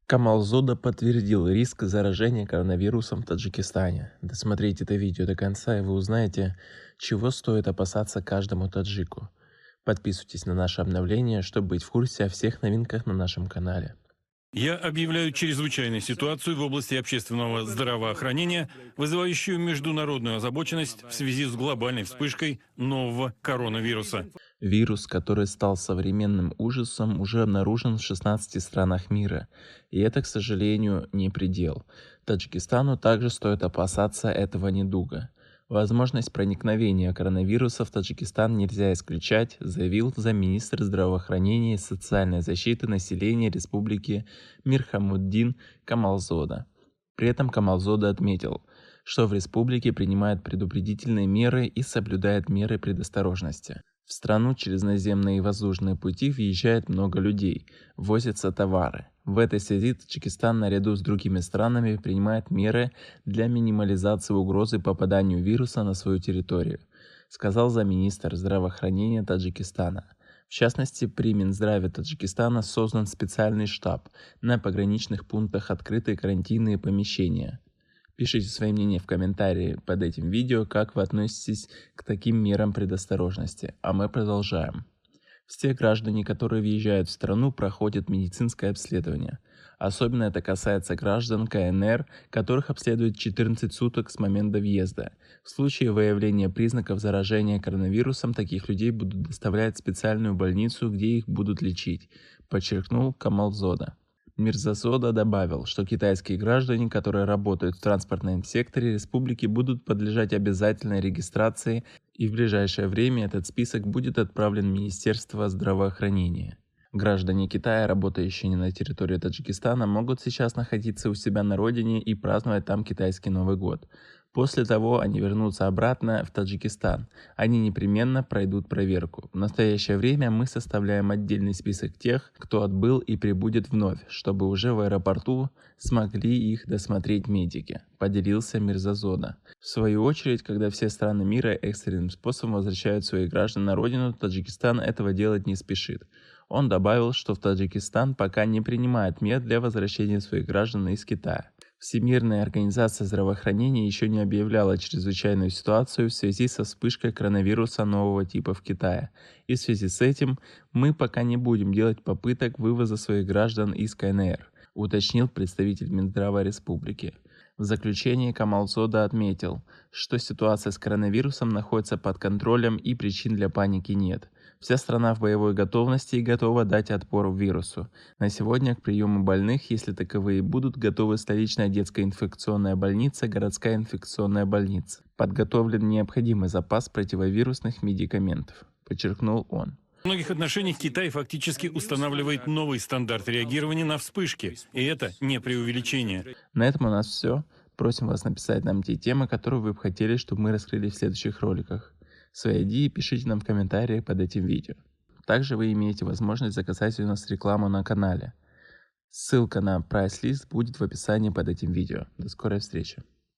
Камалзода подтвердил риск заражения коронавирусом в Таджикистане. Досмотрите это видео до конца, и вы узнаете, чего стоит опасаться каждому таджику. Подписывайтесь на наше обновление, чтобы быть в курсе о всех новинках на нашем канале. Я объявляю чрезвычайную ситуацию в области общественного здравоохранения, вызывающую международную озабоченность в связи с глобальной вспышкой нового коронавируса. Вирус, который стал современным ужасом, уже обнаружен в 16 странах мира. И это, к сожалению, не предел. Таджикистану также стоит опасаться этого недуга. Возможность проникновения коронавируса в Таджикистан нельзя исключать, заявил замминистра здравоохранения и социальной защиты населения республики Мирхамуддин Камалзода. При этом Камалзода отметил, что в республике принимают предупредительные меры и соблюдают меры предосторожности. В страну через наземные и воздушные пути въезжает много людей, возятся товары. В этой связи Таджикистан наряду с другими странами принимает меры для минимализации угрозы попаданию вируса на свою территорию, сказал замминистра здравоохранения Таджикистана. В частности, при Минздраве Таджикистана создан специальный штаб, на пограничных пунктах открыты карантинные помещения. Пишите свои мнения в комментарии под этим видео, как вы относитесь к таким мерам предосторожности, а мы продолжаем. Все граждане, которые въезжают в страну, проходят медицинское обследование. Особенно это касается граждан КНР, которых обследуют 14 суток с момента въезда. В случае выявления признаков заражения коронавирусом, таких людей будут доставлять в специальную больницу, где их будут лечить, подчеркнул Камалзода. Мирзасода добавил, что китайские граждане, которые работают в транспортном секторе республики, будут подлежать обязательной регистрации, и в ближайшее время этот список будет отправлен в Министерство здравоохранения. Граждане Китая, работающие не на территории Таджикистана, могут сейчас находиться у себя на родине и праздновать там китайский Новый год. После того они вернутся обратно в Таджикистан. Они непременно пройдут проверку. В настоящее время мы составляем отдельный список тех, кто отбыл и прибудет вновь, чтобы уже в аэропорту смогли их досмотреть медики, поделился Мирзазода. В свою очередь, когда все страны мира экстренным способом возвращают своих граждан на родину, Таджикистан этого делать не спешит. Он добавил, что в Таджикистан пока не принимает мер для возвращения своих граждан из Китая. Всемирная организация здравоохранения еще не объявляла чрезвычайную ситуацию в связи со вспышкой коронавируса нового типа в Китае. И в связи с этим мы пока не будем делать попыток вывоза своих граждан из КНР, уточнил представитель Минздрава республики. В заключение Камалзода отметил, что ситуация с коронавирусом находится под контролем и причин для паники нет. Вся страна в боевой готовности и готова дать отпор вирусу. На сегодня к приему больных, если таковые будут, готовы столичная детская инфекционная больница, городская инфекционная больница. Подготовлен необходимый запас противовирусных медикаментов, подчеркнул он. В многих отношениях Китай фактически устанавливает новый стандарт реагирования на вспышки, и это не преувеличение. На этом у нас все. Просим вас написать нам те темы, которые вы бы хотели, чтобы мы раскрыли в следующих роликах. Свои идеи пишите нам в комментариях под этим видео. Также вы имеете возможность заказать у нас рекламу на канале. Ссылка на прайс-лист будет в описании под этим видео. До скорой встречи.